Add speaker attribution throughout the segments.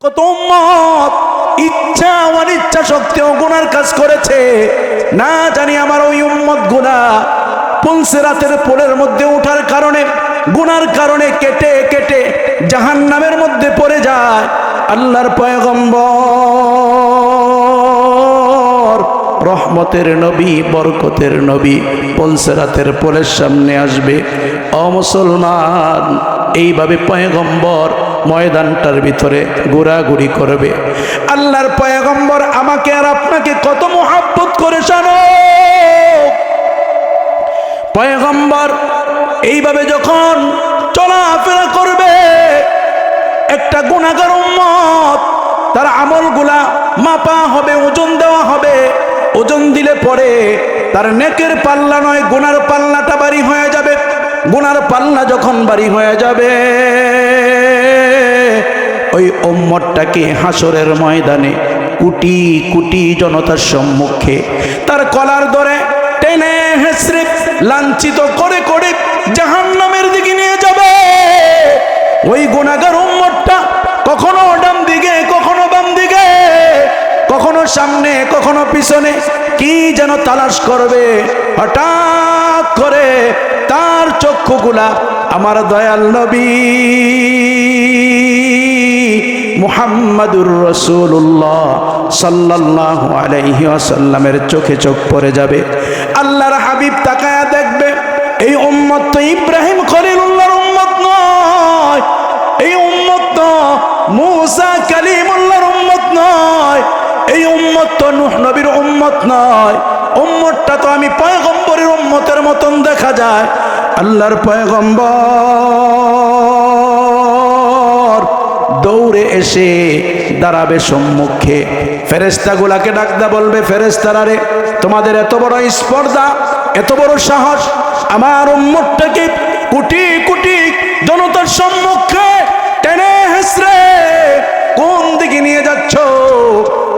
Speaker 1: কত উম্মত ইচ্ছা অনিচ্ছা শক্তিও গুনার কাজ করেছে, না জানি আমার ওই উম্মত গুনাহ পুলসিরাতের পোলের মধ্যে ওঠার কারণে, গুনার কারণে কেটে কেটে জাহান্নামের মধ্যে পড়ে যায়। আল্লাহর পয়গম্বর রহমতের নবী, বরকতের নবী পুলসিরাতের পোলের সামনে আসবে। ও মুসলমান, এইভাবে পয়গম্বর ময়দানটার ভিতরে ঘোরাঘুরি করবে। আল্লাহর পয়গম্বর আমাকে আর আপনাকে কত মুহাব্বত করে জানো। পয়গম্বর এইভাবে যখন চলাফেরা করবে, একটা গুনাহগার উম্মত তার আমলগুলা মাপা হবে, ওজন দেওয়া হবে। ওজন দিলে পরে তার নেকের পাল্লা নয়, গুনার পাল্লাটা ভারী হয়ে যাবে। গুনার পাল্লা যখন ভারী হয়ে যাবে, ওই উম্মতটাকে হাসরের ময়দানে কোটি কোটি জনতার সম্মুখে তার কলার ধরে টেনে হেঁচড়ে লাঞ্ছিত করে করে জাহান্নামের দিকে নিয়ে যাবে। ওই গুনাহগার উম্মতটা কখনো ডান দিকে, কখনো বাম দিকে, কখনো সামনে, কখনো পিছনে কি যেন তালাশ করবে। হঠাৎ করে তার চক্ষুগুলা আমার দয়াল নবী মুহাম্মাদুর রাসূলুল্লাহ সাল্লাল্লাহু আলাইহি ওয়াসাল্লামের চোখে চোখ পড়ে যাবে। আল্লাহর হাবিব তাকায়া দেখবে, এই উম্মত তো ইব্রাহিম খলিলুল্লাহর উম্মত নয়, এই উম্মত তো মূসা কালিমুল্লাহর উম্মত নয়, এই উম্মত তো নূহ নবীর উম্মত নয়, উম্মতটা তো আমি পয়গম্বরের উম্মতের মতন দেখা যায়। আল্লাহর পয়গম্বর দৌড়ে এসে দাঁড়াবে সম্মুখে। ফেরেশতাগুলাকে ডাকদা বলবে, ফেরেশতারা রে, তোমাদের এত বড় স্পর্ধা, এত বড় সাহস, আমার উম্মতটাকে কোটি কোটি জনতার সম্মুখে টেনে হেঁচড়ে কোন দিকে নিয়ে যাচ্ছ?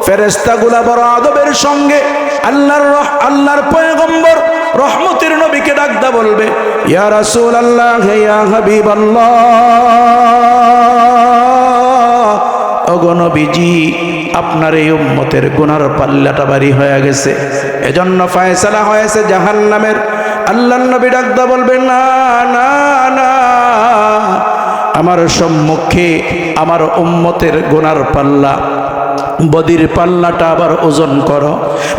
Speaker 1: ফেরেশতাগুলা বড় আদবের সঙ্গে আল্লাহর পয়গম্বর রহমতের নবীকে ডাকদা বলবে, ইয়া রাসূলুল্লাহ, ইয়া হাবিবাল্লাহ, ওগো নবীজি, আপনার এই উম্মতের গুনার পাল্লাটা ভারী হয়ে গেছে, এজন্য ফয়সালা হয়েছে জাহান্নামের। আল্লাহর নবী ডাকদা বলবে, না না না, আমার সম্মুখে আমার উম্মতের গুনার পাল্লা, বদির পাল্লাটা আবার ওজন করো।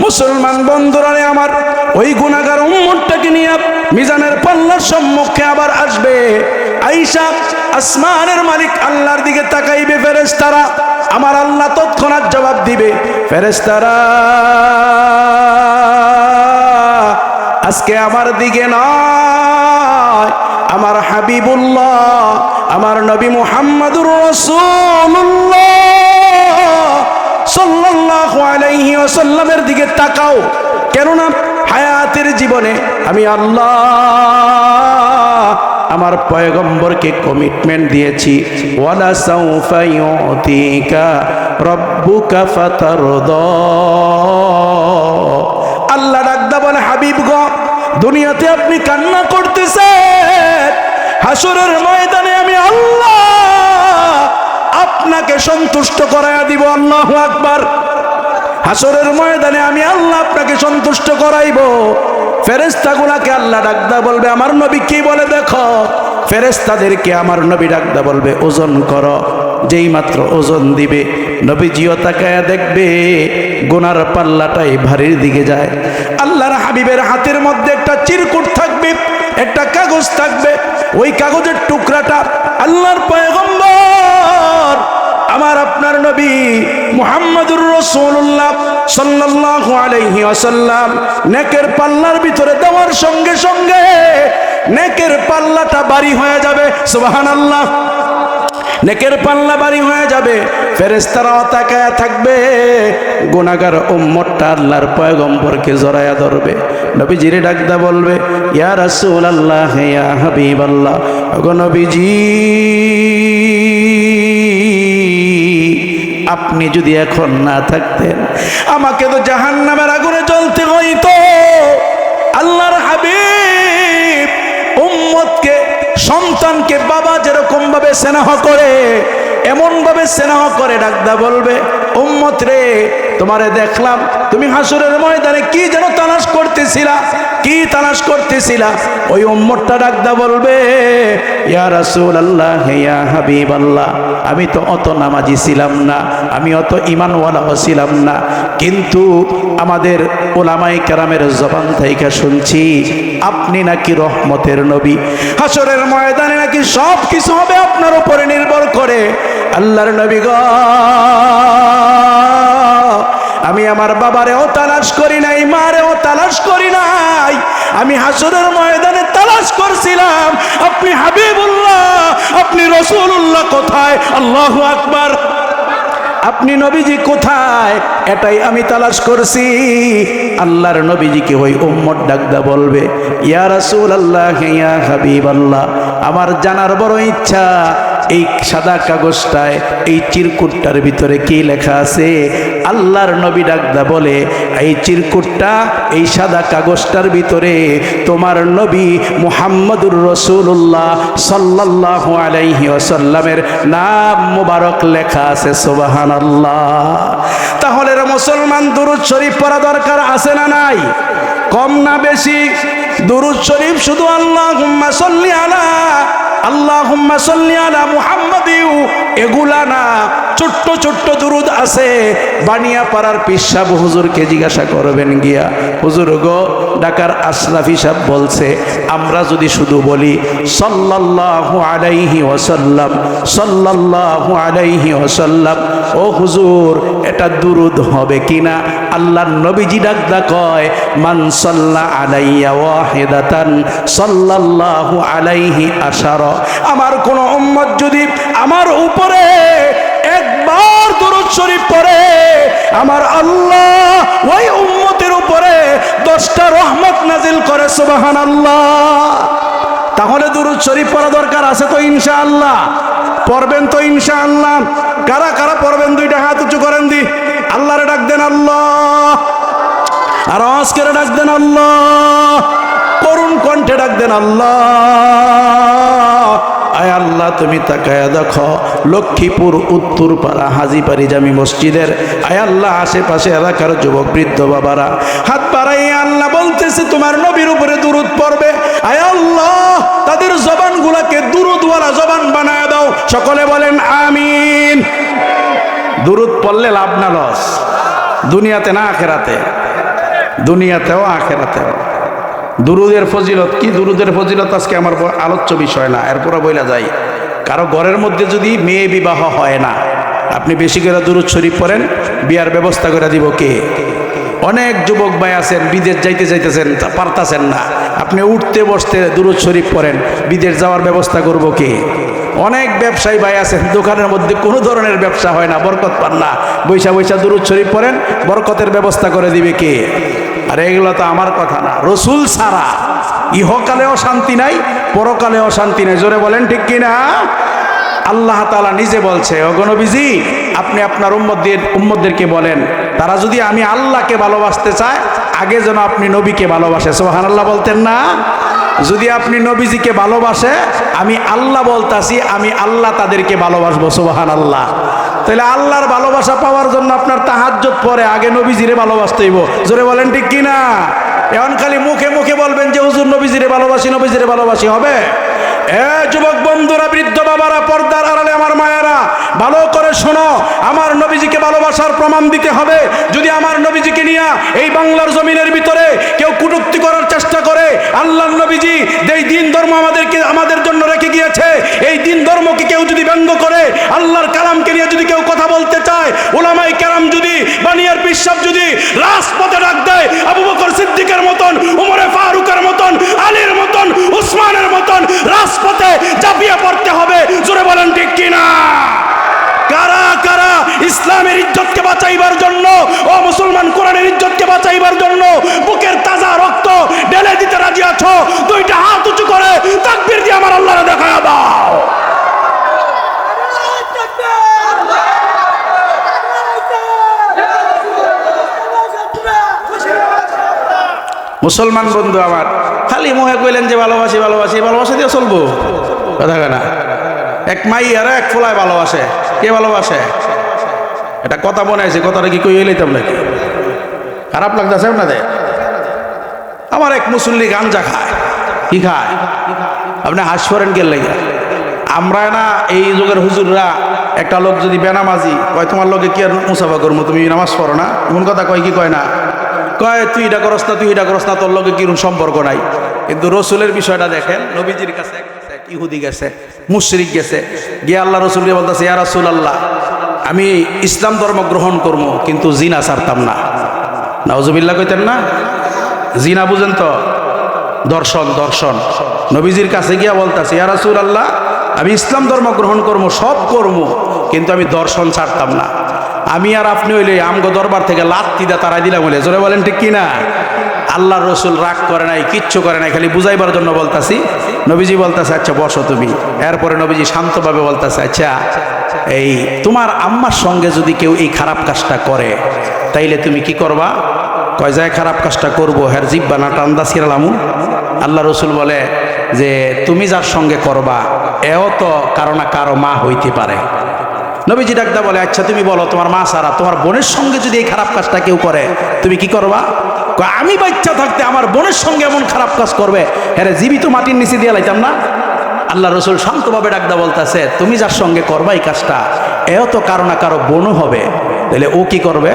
Speaker 1: মুসলমান বন্ধুরা আমার, ওই গুনাহগার উম্মতটাকে নিয়ে মিজানের পাল্লার সম্মুখে আবার আসবে। আয়েশা আসমানের মালিক আল্লাহর দিকে তাকাইবে, ফেরেশতারা, আমার আল্লাহ তৎক্ষণাৎ জবাব দিবে, ফেরেশতারা আজকে আমার দিকে নয়, আমার হাবিবুল্লাহ, আমার নবী মুহাম্মাদুর রাসূলুল্লাহ সাল্লাল্লাহু আলাইহি ওয়াসাল্লামের দিকে তাকাও। কেননা হায়াতের জীবনে আমি আল্লাহ আমার পয়গম্বরকে কমিটমেন্ট দিয়েছি, ওয়ালা সাউফা ইউতিকা রাব্বুকা ফাতারদা। আল্লাহ ডাকদা বলে, হাবিব গো, দুনিয়াতে আপনি কান্না করতেছেন, হাসরের ময়দানে আমি আল্লাহ আপনাকে সন্তুষ্ট করাইয়া দিব। আল্লাহু আকবার। হাসরের ময়দানে আমি আল্লাহ আপনাকে সন্তুষ্ট করাইব। ফেরেশতাগুলোকে আল্লাহ ডাকদা বলবে, আমার নবী কি বলে দেখো। ফেরেশতাদেরকে আমার নবী ডাকদা বলবে, ওজন করো। যেই মাত্র ওজন দিবে, নবীজিও তাকায়া দেখবে গুনার পাল্লাটাই ভারীর দিকে যায়। আল্লাহর হাবিবের হাতের মধ্যে একটা চিরকুট থাকবে, একটা কাগজ থাকবে। ওই কাগজের টুকরাটা আল্লাহর পয়গম্বর আমার আপনার নবী মুহাম্মাদুর রাসূলুল্লাহ সাল্লাল্লাহু আলাইহি ওয়াসাল্লাম নেকের পাল্লার ভিতরে দেওয়ার সঙ্গে সঙ্গে নেকের পাল্লাটা ভারী হয়ে যাবে। সুবহানাল্লাহ। নেকের পাল্লা ভারী হয়ে যাবে। ফেরেশতারাও তাকায়া থাকবে। গুনাহগার উম্মতটা আল্লাহর পয়গম্বরকে জড়ায়া ধরবে। নবীজিরে ডাকদা বলবে, ইয়া রাসূলুল্লাহ, ইয়া হাবিবাল্লাহ, ওগো নবীজি, আপনি যদি এখন না থাকতেন আমাকে তো জাহান্নামের আগুনে জ্বলতে হইতো। আল্লাহর হাবিব উম্মতকে, সন্তানকে বাবা যেরকম ভাবে স্নেহ করে এমন ভাবে স্নেহ করে ডাকদা বলবে, উম্মত রে, তোমারে দেখলাম তুমি হাসরের ময়দানে কি যেন তালাশ করতেছিলা, কি তালাশ করতেছিলা। ওই উম্মতটা ডাকদা বলবে, ইয়া রাসূলুল্লাহ, ইয়া হাবিবাল্লাহ, আমি তো অত নামাজি ছিলাম না, আমি অত ঈমানওয়ালাও ছিলাম না, কিন্তু আমাদের উলামায়ে কেরামের জবান থেকে শুনছি আপনি নাকি রহমতের নবী। হাসরের ময়দানে নাকি সব কিছু হবে আপনার উপরে নির্ভর করে। আল্লাহর নবী গো, আমি আমার বাবারেও তালাশ করি নাই, মারেও তালাশ করি নাই, আমি হাসরের ময়দানে তালাশ করছিলাম আপনি হাবিবুল্লাহ, আপনি রাসূলুল্লাহ কোথায়। আল্লাহু আকবার। আপনি নবীজি কোথায়, এটাই আমি তালাশ করছি। আল্লাহর নবীজিকে ওই উম্মত ডাকদা বলবে, ইয়া রাসূলুল্লাহ, ইয়া হাবিবাল্লাহ, আমার জানার বড় ইচ্ছা এই সাদা কাগজটায়, এই চিরকুটটার ভিতরে কি লেখা আছে। আল্লাহর নবী ডাকদা বলে, এই চিরকুটটা, এই সাদা কাগজটার ভিতরে তোমার নবী মুহাম্মদুর রাসূলুল্লাহ সাল্লাল্লাহু আলাইহি ওয়াসাল্লামের নাম মুবারক লেখা আছে। সুবহানাল্লাহ। তাহলে মুসলমান দুরূদ শরীফ পড়া দরকার আছে না নাই? কম না বেশি? দুরূদ শরীফ শুধু আল্লাহুম্মা সাল্লি আলা, আল্লাহুম্মা সাল্লি আলা মুহাম্মাদিউ এগুলা না, ছোট্ট ছোট্ট দুরূদ আছে। বানিয়াপাড়ার পীর সাহেব হুজুরকে জিজ্ঞাসা করবেন গিয়া, হুজুর গো, ঢাকার আশরাফি সাহেব বলছে আমরা যদি শুধু বলি সাল্লাল্লাহু আলাইহি ওয়াসাল্লাম, সাল্লাল্লাহু আলাইহি ওয়াসাল্লাম, ও হুজুর এটা দুরূদ হবে কিনা? আল্লাহর নবীজি ডাকদা কয়, মান সাল্লা আলাইয়া ওয়াহিদাতান সাল্লাল্লাহু আলাইহি আশারা। আমার কোন উম্মত যদি আমার উপরে একবার দুরূদ শরীফ পড়ে, আমার আল্লাহ ওই উম্মতের উপরে 10টা রহমত নাজিল করে। সুবহানাল্লাহ। তাহলে দুরূদ শরীফ পড়া দরকার আছে তো ইনশাআল্লাহ? পড়বেন তো ইনশাআল্লাহ? কারা কারা পড়বেন দুইটা হাত উঁচু করেন দি। আল্লাহরে ডাক দেন আল্লাহ, আর আওয়াজ করে ডাক দেন আল্লাহ, করুণ কণ্ঠে ডাক দেন আল্লাহ। আয় আল্লাহ, তুমি তাকায়া দেখো লক্ষ্মীপুর উত্তরপাড়া হাজীপাড়ি জামি মসজিদের, আয় আল্লাহ, আশেপাশে এলাকার যুবক বৃদ্ধ বাবারা হাত বাড়াইয়া আল্লাহ বলতেছে তোমার নবীর উপরে দুরূদ পড়বে। আয় আল্লাহ, তাদের জবানগুলোকে দুরূদওয়ালা জবান বানায় দাও। সকলে বলেন আমিন। দুরূদ পড়লে লাভ না লস? দুনিয়াতে না আখেরাতে? দুনিয়াতেও আখেরাতেও। দুরূদের ফজিলত কি? দুরূদের ফজিলত আজকে আমার আলোচ্য বিষয় না, এরপরে বইলা যাই। কারো ঘরের মধ্যে যদি মেয়ে বিবাহ হয় না, আপনি বেশি করে দুরূদ শরীফ পড়েন, বিয়ার ব্যবস্থা করে দিব কে? অনেক যুবক ভাই আছেন বিদেশ যাইতে চাইতেছেন, পারতাছেন না, আপনি উঠতে বসতে দুরূদ শরীফ পড়েন, বিদেশ যাওয়ার ব্যবস্থা করব কে? অনেক ব্যবসায়ী ভাই আছেন, দোকানের মধ্যে কোনো ধরনের ব্যবসা হয় না, বরকত পান না, বৈশা বৈশা দুরূদ শরীফ পড়েন, বরকতের ব্যবস্থা করে দিবে কে? আর এগুলো তো আমার কথা না, রসুল ছাড়া ইহকালেও শান্তি নাই, পরকালেও শান্তি নাই। জোরে বলেন ঠিক কিনা? আল্লাহ তাআলা নিজে বলছে, ওগো নবীজি, আপনি আপনার উম্মতদেরকে বলেন, তারা যদি আমি আল্লাহকে ভালোবাসতে চায়, আগে যেন আপনি নবীকে ভালোবাসে। সুবহানাল্লাহ বলতেন না? যদি আপনি নবীজিকে ভালোবাসে, আমি আল্লাহ বলতাছি, আমি আল্লাহ তাদেরকে ভালোবাসবো। সুবহানাল্লাহ। তাহলে আল্লাহর ভালোবাসা পাওয়ার জন্য আপনার তাহাজ্জুদ পড়ে আগে নবীজিরে ভালোবাসতে হইব। জোরে বলেন ঠিক কিনা? এখন খালি মুখে মুখে বলবেন যে হুজুর নবীজিরে ভালোবাসি, নবীজিরে ভালোবাসি, হবে? যুবক বন্ধুরা, বৃদ্ধ বাবারা, পর্দার আড়ালে আমার মায়েরা, ভালো করে শোনো, আমার নবীজিকে ভালোবাসার প্রমাণ দিতে হবে। যদি আমার নবীজিকে নিয়ে এই বাংলার জমিনের ভিতরে কেউ কটূক্তি করার চেষ্টা করে, আল্লাহর নবীজি যেই দিন ধর্ম আমাদের জন্য রেখে গিয়েছে, এই দিন ধর্মকে কেউ যদি ব্যঙ্গ করে, আল্লাহর কালামকে নিয়ে যদি কেউ কথা বলতে চায়, উলামায়ে কেরাম যদি, বানিয়ার পীর সাহেব যদি রাজপথে ডাক দেয়, আবু বকর সিদ্দিকের মতন, উমরে ফারুকের মতন, আলীর মতন, উসমানের মতন রাজপথে ঝাঁপিয়ে পড়তে হবে। জোরে বলেন ঠিক কিনা? কারা কারা ইসলামের ইজ্জতকে বাঁচাইবার জন্য, ও মুসলমান, কোরআনের ইজ্জতকে বাঁচাইবার জন্য বুকের তাজা রক্ত ঢেলে দিতে রাজি আছো? দুইটা হাত উঁচু করে তাকবীর দিয়ে আমার আল্লাহরে দেখায়া দাও। মুসলমান বন্ধু আমার, খালি মুখে কইলেন যে ভালোবাসি ভালোবাসি, ভালোবাসা দিয়ে চলবো? কথা না। এক মাই আর এক ফোলায় ভালোবাসে, কে ভালোবাসে? এটা কথা মনে আছে, কথাটা কি কই এলাইতাম নাকি? খারাপ লাগতেছে আপনাদের? আমার এক মুসল্লি গাঞ্জা খায়। কি খায়? আপনি হাস করেন কে লাগে? আমরা না এই যুগের হুজুররা, একটা লোক যদি বেনামাজি কয় তোমার লোকে কি আর মুসাফা করবো, তুমি নামাজ পড়ো না, এমন কথা কয় কি কয় না? কয় তুই এটা করস না, তুই এটা করস না, তোর লোকে কিরকম সম্পর্ক নাই। কিন্তু রসুলের বিষয়টা দেখেন, নবীজির কাছে এক ইহুদি গেছে, মুশরিক গেছে, গিয়ে আল্লাহ রসুলকে বলতেছে, ইয়া রাসূলুল্লাহ, আমি ইসলাম ধর্ম গ্রহণ করবো কিন্তু জিনা ছাড়তাম না। নাউজুবিল্লাহ কইতেন না? জিনা বুঝেন তো? দর্শন। দর্শন নবীজির কাছে গিয়া বলতেছে, ইয়া রাসূলুল্লাহ, আমি ইসলাম ধর্ম গ্রহণ করবো, সব করবো, কিন্তু আমি দর্শন ছাড়তাম না। আমি আর আপনি হইলে আমগো দরবার থেকে লাত্তি দা তারাই দিলাম হইলে, জোরে বলেন ঠিক কিনা? আল্লাহ রসুল রাগ করে নাই, কিচ্ছু করে নাই, খালি বুঝাইবার জন্য বলতাছি। নবীজি বলতেছে, আচ্ছা বসো তুমি। এরপরে নবীজি শান্তভাবে বলতেছে, আচ্ছা এই তোমার আম্মার সঙ্গে যদি কেউ এই খারাপ কাজটা করে তাইলে তুমি কি করবা? কয় যায় খারাপ কাজটা করবো, হ্যার জিব্বা না টান্দা ছিড়ালামু। আল্লাহ রসুল বলে যে তুমি যার সঙ্গে করবা এও তো কারো না কারো মা হইতে পারে। নবীজি ডাকদা বলে, আচ্ছা তুমি বলো, তোমার মা ছাড়া তোমার বোনের সঙ্গে যদি এই খারাপ কাজটা কেউ করে তুমি কি করবা? আমি বাচ্চা থাকতে আমার বোনের সঙ্গে এমন খারাপ কাজ করবে, হ্যাঁ জীবিত মাটির নিচে দিয়ে লাইতাম না। আল্লাহ রসুল শান্তভাবে ডাকদা বলতেছে, তুমি যার সঙ্গে করবা এই কাজটা এও তো কারো না কারো বোনও হবে, তাহলে ও কি করবে?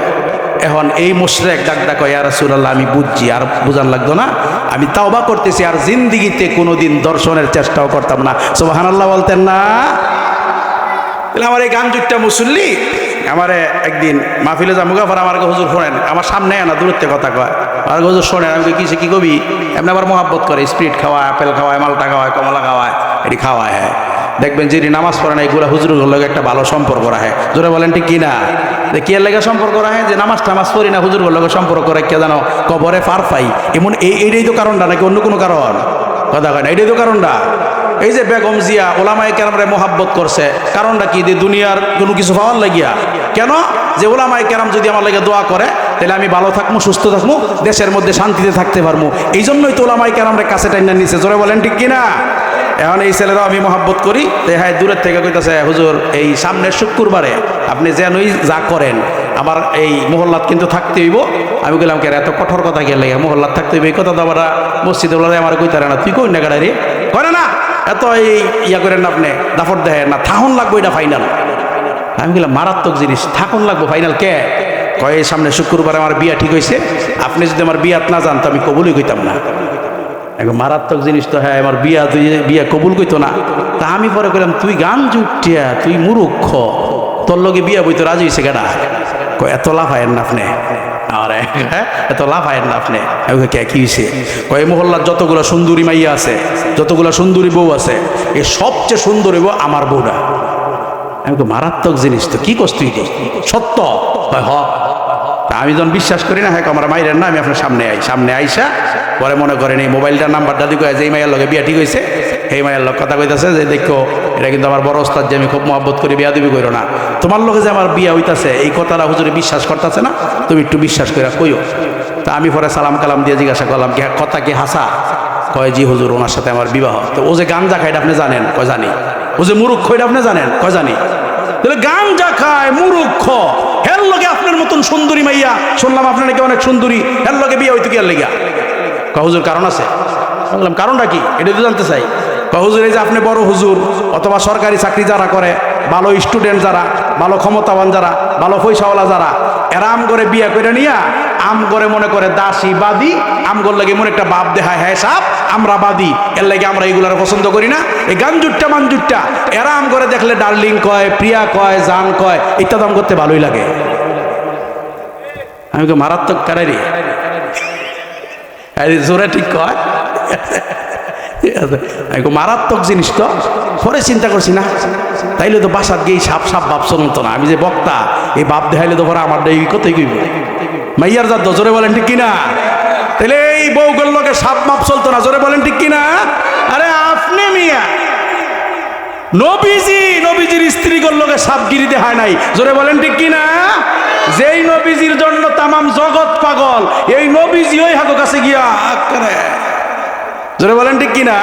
Speaker 1: এখন এই মুশরিক ডাকদা কয়, ইয়া রাসূলুল্লাহ, আমি বুঝছি, আর বুঝান লাগতো না, আমি তাওবা করতেছি, আর জিন্দিগিতে কোনোদিন দর্শনের চেষ্টাও করতাম না। সুবহানাল্লাহ বলতেন না? আমার এই গাঞ্জুরটা মুসল্লি আমার একদিন মাহফিলে যা মুগাফার আমার হুজুর শোনেন, আমার সামনে না দূরত্বে কথা কয়, আমার হুজুর শোনেন, আমি কিসে কি কবি, এমনি আবার মহাব্বত করে, স্প্রিট খাওয়ায়, আপেল খাওয়ায়, মালটা খাওয়ায়, কমলা খাওয়ায়, এটি খাওয়ায়। হ্যাঁ দেখবেন যিনি নামাজ পড়েন এইগুলা হুজুরের লগে একটা ভালো সম্পর্ক রাখে, জোরে বলেন ঠিক কিনা? যে কি এর লেগে সম্পর্ক রাখে? যে নামাজ টামাজ পড়ি না, হুজুরের লগে সম্পর্ক রাখে জানো কবরে পার পাই, এমন এইটাই তো কারণটা, নাকি অন্য কোনো কারণ? কথা কয় না, এইটাই তো কারণটা। এই যে বেগম জিয়া ওলামায়ে কেরামরে মোহাব্বত করছে, কারণটা কি? যে দুনিয়ার কোনো কিছু পাওয়ার লাগিয়া? কেন? যে ওলামায়ে কেরাম যদি আমার লাগে দোয়া করে তাহলে আমি ভালো থাকবো, সুস্থ থাকবো, দেশের মধ্যে শান্তিতে থাকতে পারবো, এই জন্যই তো ওলামায়ে কেরামরে কাছে টাইনা নিছে, জোরে বলেন ঠিক কিনা? এখন এই ছেলেরাও আমি মোহাব্বত করি, হ্যাঁ দূরের থেকে কইতাছে, হুজুর এই সামনের শুক্রবারে আপনি যেনই যা করেন আমার এই মহল্লাত কিন্তু থাকতে হইব। আমি বললাম, কে এত কঠোর কথা গেলে মহল্লাত থাকতে হইব? এই কথা তো আবার মসজিদে বলে আমার কইতারে না, তুই কই না গাড়ি করে না, এত এই ইয়া করেন না, আপনি দাফট দেখেন না, থাকুন লাগবো, এটা ফাইনাল। আমি বললাম, মারাত্মক জিনিস, থাকুন লাগবো ফাইনাল কে? কয় সামনে শুক্রবারে আমার বিয়া ঠিক হয়েছে, আপনি যদি আমার বিয়াত না যান তো আমি কবুলই কইতাম না। এখন মারাত্মক জিনিস তো, হ্যাঁ আমার বিয়া, তুই বিয়া কবুল কইতো না। তা আমি পরে কইলাম, তুই গান জুটিয়া, তুই মুরুক্ষ, তোর লগে বিয়া বইতো রাজি হয়েছে কেডা? কয় এত লাভ হয় না আপনি, আরে এত লাভ হয় না আপনি। কে কি হয়েছে? কয় মহল্লার যতগুলো সুন্দরী মাইয়া আছে, যতগুলো সুন্দরী বউ আছে, এই সবচেয়ে সুন্দরী বউ আমার বউটা। আমি মারাত্মক জিনিস তো, কি করছ তুই? সত্য? হ। আমি যখন বিশ্বাস করি না, হ্যাঁ আমার মাইরের না, আমি আপনার সামনে আইসা পরে মনে করেন এই মোবাইলটার নাম্বার দাদি কয়ে যে এই মাইয়ার লগে বিয়া ঠিক হয়েছে, এই মাইয়ার লোক কথা কইতাছে যে দেখো এটা কিন্তু আমার বড় ওস্তাদ, যে আমি খুব মহব্বত করি, বিয়া দিবি করো না, তোমার লোকে যে আমার বিয়া হইতাছে এই কথাটা হুজুরে বিশ্বাস করতেছে না, তুমি একটু বিশ্বাস করে কইও। তা আমি পরে সালাম কালাম দিয়ে জিজ্ঞাসা করলাম, কথা কি হাসা? কয় জি হুজুর, ওনার সাথে আমার বিবাহ। তো ও যে গাঞ্জা খায় এটা আপনি জানেন? কয় জানি। ও যে মুরুক্ষ এটা আপনি জানেন? কয় জানি। তাহলে গাঞ্জা খায়, মুরুক্ষ, হের লগে আপনার মতন সুন্দরী মাইয়া, শুনলাম আপনার নাকি অনেক সুন্দরী, হের লগে বিয়া হইতো কি আর লেগা? কয় হুজুর কারণ আছে। বললাম কারণটা কি? এটা তো জানতে চাই। কয় হুজুর এই যে আপনি বড় হুজুর অথবা সরকারি চাকরি যারা করে, ভালো স্টুডেন্ট যারা, ভালো ক্ষমতাবান যারা, ভালো পয়সাওয়ালা যারা, এরা আম করে বিয়া করে নিয়া আম করে মনে করে দাসী বাদী, আমগর লাগে মনে একটা বাপ দেখায়, হ্যাঁ সাপ আমরা বাদী, এর লাগে আমরা এইগুলার পছন্দ করি না। এই গাঞ্জুট্টা মাঞ্জুট্টা এরা আম করে দেখলে ডার্লিং কয়, প্রিয়া কয়, জান কয়, ইত্যাদি আম করতে ভালোই লাগে। আমি মারাত্মক কারারি জোরে ঠিক কয়, মারাত্মক জিনিস তো। পরে চিন্তা করছি না, তাইলে তো বাসাত গিয়ে সাপ সাপ বাপ চলতো না, আমি যে বক্তা এই বাপ দেখাইলে তো পরে আমার এই কথাই কইব মাইয়ার যা জোরে বলেন ঠিক কিনা? তাহলে এই বউগুলোর লোকে সাপ মাপ চলতো না, জোরে বলেন ঠিক কিনা? আরে আপনি মিয়া নবীজির স্ত্রীগুলোর লোকে সাপগিরি দেখায় নাই, জোরে বলেন ঠিক কিনা? যেই নবীজির জন্য তামাম জগৎ পাগল, এই নবীজি ওই হাগো কাছে গিয়া করে, জোরে বলেন ঠিক কিনা?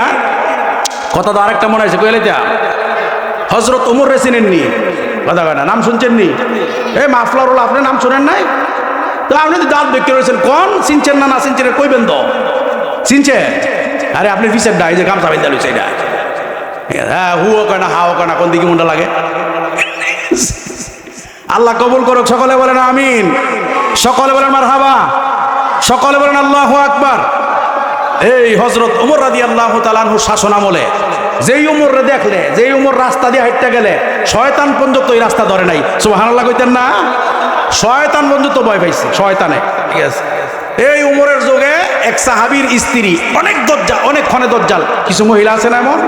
Speaker 1: কথা তো আরেকটা মনে আছে, কইলে যা হযরত ওমর রে চিনেননি? কথা কয় না, নাম শুনছেন নি? এই মাফলার হলো, আপনি নাম শুনেন নাই? তো আপনি তো দাঁত দেখতে রয়েছেন, কোন চিনছেন না চিনছেন কইবেন তো, চিনছে? আরে আপনি পিছের ডাই যে গামছা বেঁধে লইছে এটা, হ্যাঁ হুও কয় না হাও কয় না, কোন দিকে মুন্ডা লাগে? আল্লাহ কবুল করুক, সকলে বলেন আমিন, সকলে বলেন মারহাবা, সকলে বলেন আল্লাহু আকবার। এই হযরত ওমর রাদিয়াল্লাহু তাআলা আনহু শাসন আমলে যেই উমর দেখলে, যেই উমর রাস্তা দিয়ে হাঁটতে গেলে শয়তান পর্যন্ত এই রাস্তা ধরে নাই, সুবহানাল্লাহ কইতেন না? শয়তান পর্যন্ত ভয় পাইছে, শয়তানে, ঠিক আছে? এই উমরের যুগে এক সাহাবীর স্ত্রী অনেক দজ্জাল, অনেক ক্ষণে দজ্জাল, কিছু মহিলা আছে না এমন,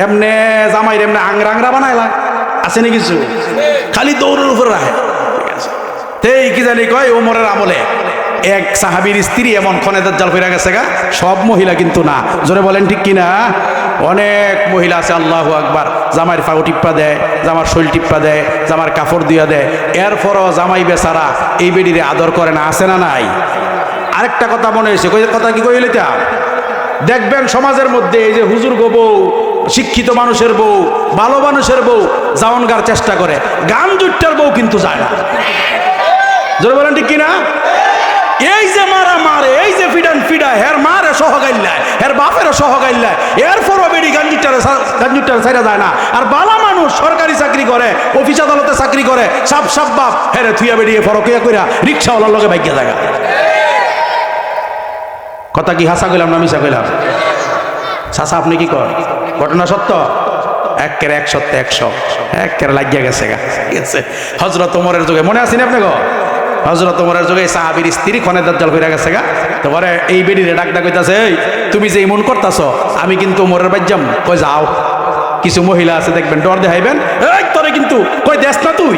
Speaker 1: এমনে জামাইর এমনি আংরা বানাইলা আছে না কিছু, খালি দৌড়ের উপর রাখে, ঠিক আছে? এই কি জানি কয় উমরের আমলে এক সাহাবীর স্ত্রী এমন ক্ষণে দজ্জাল হয়ে গেছে গা, সব মহিলা কিন্তু না, জোরে বলেন ঠিক কিনা? অনেক মহিলা আছে, আল্লাহু আকবার, জামাইয়ের পাও টিপ্পা দেয়, জামার শৈল টিপ্পা দেয়, জামার কাপড় দিয়া দেয়, এরপরও জামাই বেচারা এই বেডিরে আদর করে না, আছে না নাই? আরেকটা কথা মনে হয়েছে, কথা কি কইলে তা দেখবেন সমাজের মধ্যে এই যে হুজুর গো বউ, শিক্ষিত মানুষের বউ, ভালো মানুষের বউ জাওয়ানগার চেষ্টা করে, গান জুট্টার বউ কিন্তু যায় না, জোরে বলেন ঠিক কিনা? এই যে মারা মারে, এই যে ফিডান ফিডা, হের মারে সহগাইল্লায়, হের বাপেরও সহগাইল্লায়, এরপরও বেডি গাঞ্জুটারে ছাইরা যায় না। আর বালা মানুষ সরকারি চাকরি করে, অফিস আদালতে চাকরি করে, সাপ সাপ বাপ হেরে থুইয়া বেরিয়ে ফরকিয়া কইরা রিক্সাওয়ালার লগে বাইকিয়া জায়গা। কথা কি হাসা কইলাম না মিশা কইলাম? চাচা আপনি কি কর, ঘটনা সত্য? একের 100 একের লাগিয়া গেছে গা, ঠিক আছে? হযরত ওমরের যুগে মনে আছেন আপনি গো, হযরত ওমরের যুগে সাহাবীর স্ত্রী ক্ষণে দাজ্জাল হইরা গেছে গা, তারপরে এই বেডিরে ডাকটা কইতাছে, এই তুমি যে ইমন করতাছ আমি কিন্তু ওমরের বাইর যাম, কই যাও। কিছু মহিলা আছে দেখবেন, ডর দেখাইবেন, এই তোরে কিন্তু কই দেশ না তুই,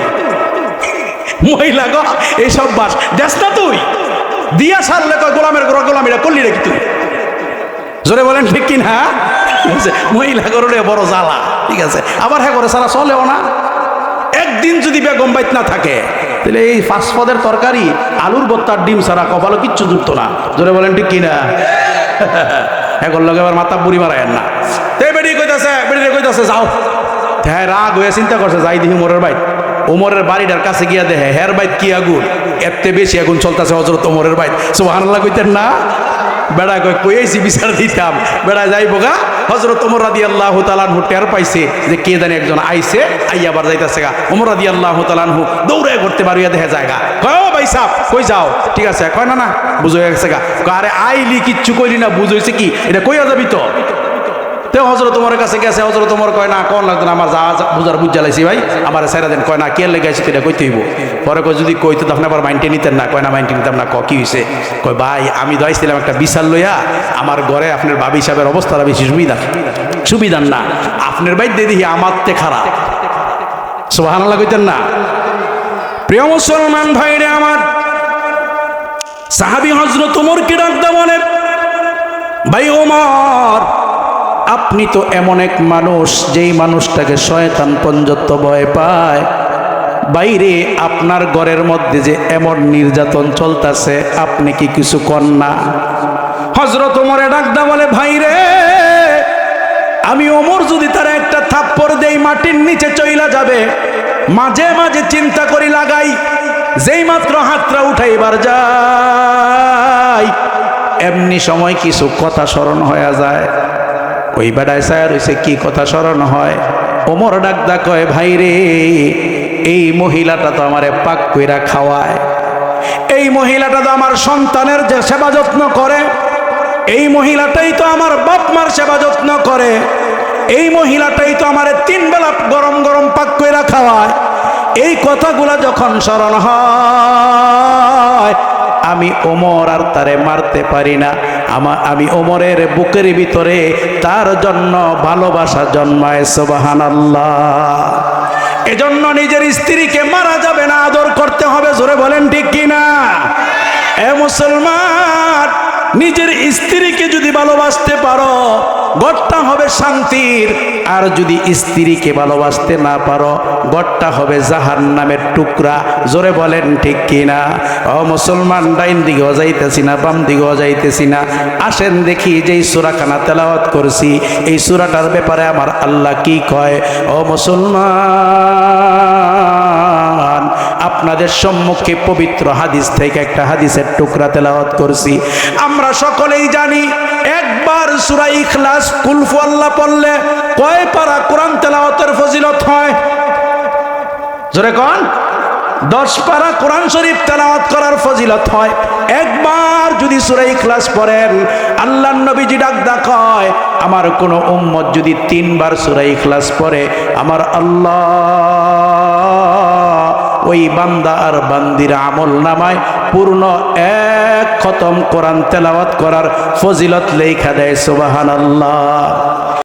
Speaker 1: মহিলা গো এইসব বাস দেশ না তুই, দিয়া সারলে কয় গোলামের ঘর গোলামিরা করলি রে কি তুই, জোরে বলেন ঠিক কিনা? মহিলা গরুরে বড় জ্বালা, ঠিক আছে? আবার হ্যাঁ করে সারা চলেও না, একদিন যদি বেগম বাইত না থাকে তাহলে এই 5 পদের তরকারি আলুর ভর্তার ডিম ছাড়া কপালও কিচ্ছু জুটতো না, জোরে বলেন ঠিক কিনা? এখন লোক এবার মাথা বুড়ি মারায় না, বেড়িয়ে কইতাছে যাও, হ্যাঁ রাগ হয়ে চিন্তা করছে যাই দেখি ওমরের বাইত, ওমরের বাড়িটার কাছে গিয়া দেখে হের বাইত কি আগুন, এত বেশি আগুন চলতেছে হযরত ওমরের বাইত, সুবহানাল্লাহ কইতেন না? বেড়া কইছি বিচার দিতাম, বেড়া যাইব গা। হযরত ওমর রাদিয়াল্লাহু তাআলা আনহু টের পাইছে যে কে জানি একজন আইছে, আইয়া আবার যাইতাছে গা। ওমর রাদিয়াল্লাহু তাআলা আনহু দৌড়ে ঘুরতে বাড়িয়া দেখে জায়গা, কয় ও ভাই সাহেব কই যাও, ঠিক আছে? কয় না না বুঝ হয়ে গেছে গা। আরে আইলি কিচ্ছু কইলি না, বুঝ হইছে কি এটা কইয়া যাবি তো? হযরত ওমরের কাছে গেছে, হযরত ওমর কয় না কোন লাগতো না, আমার যা বুঝার বুঝ জ্বালাইছি ভাই, আমার সাইরা দেন। কয় না কে লেগে আইছি এটা কইতে হইব। পরে কয় যদি কইতো তখন আবার মাইন্ডে নিতেন না, কয় না মাইন্ডে নিতাম না। কি হয়েছে? কয় ভাই আমি দইছিলাম একটা বিশাল লইয়া, আমার ঘরে আপনার ভাবি সাহেবের অবস্থাটা বেশি সুবিধার না, আপনার ভাই দেখি আমার তে খারাপ, সুবহানাল্লাহ কইতেন না? প্রিয় মুসলমান ভাইরে আমার, সাহাবী হযরত ওমরকে ডাকতে বলে, ভাই ওমর আপনি তো এমন এক মানুষ যেই মানুষটাকে শয়তান পর্যন্ত ভয় পায়, বাইরে আপনার ঘরের মধ্যে যে এমন নির্যাতন চলতেছে আপনি কি কিছু কর না? হযরত ওমরে ডাকদা বলে, ভাই রে আমি ওমর যদি তার একটা থাপ্পড় দেই মাটির নিচে চইলা যাবে, মাঝে মাঝে চিন্তা করি লাগাই, যেই মাত্র হাতটা উঠাইবার যাই এমনি সময় কিছু কথা স্মরণ হয়ে যায়। ওই বেড়ায় সায়া রয়েছে, কি কথা স্মরণ হয়? ওমর ডাকদা কয়, ভাই রে এই মহিলাটা তো আমারে পাক কইরা খাওয়ায়, এই মহিলাটা তো আমার সন্তানের যে সেবা যত্ন করে, এই মহিলাটাই তো আমার বাপ মার সেবা যত্ন করে, এই মহিলাটাই তো আমারে 3 বেলা গরম গরম পাক কইরা খাওয়ায়। এই কথাগুলা যখন স্মরণ হয় আমি ওমর আর তারে মারতে পারি না, আমি ওমরের বুকের ভিতরে তার জন্য ভালোবাসা জন্মায়, সুবহানাল্লাহ। এজন্য নিজের স্ত্রীকে মারা যাবে না, আদর করতে হবে, জোরে বলেন ঠিক কিনা? এ মুসলমান, নিজের স্ত্রীকে যদি ভালোবাসতে পারো ঘরটা হবে শান্তির, আর যদি স্ত্রীকে ভালোবাসতে না পারো ঘরটা হবে জাহান্নামের টুকরা। জোরে বলেন ঠিক কিনা? ও মুসলমান, ডাইন দিকে যাইতেছি না, বাম দিকে যাইতেছি না, আসেন দেখি যেই সূরাখানা তেলাওয়াত করছি এই সূরাটার ব্যাপারে আমার আল্লাহ কি কয়। ও মুসলমান, আপনাদের সম্মুখে পবিত্র হাদিস থেকে একটা হাদিসের টুকরা তেলাওয়াত করছি। আমরা সকলেই জানি একবার সূরা ইখলাস কুল হু আল্লাহ পড়লে কয় পারা কোরআন তেলাওয়াতের ফজিলত হয়? জোরে কোন? 10 পারা কোরআন শরীফ তেলাওয়াত করার ফজিলত হয়। একবার যদি সূরা ইখলাস পড়েন, আল্লাহর নবীজি ডাকদা কয় আমার কোন উম্মত যদি 3 বার সূরা ইখলাস পড়ে আমার আল্লাহ ওই বান্দা আর বান্দির আমল নামায় পূর্ণ 1 খতম কোরআন তেলাওয়াত করার ফজিলত লেখা দেয়। সুবহানাল্লাহ।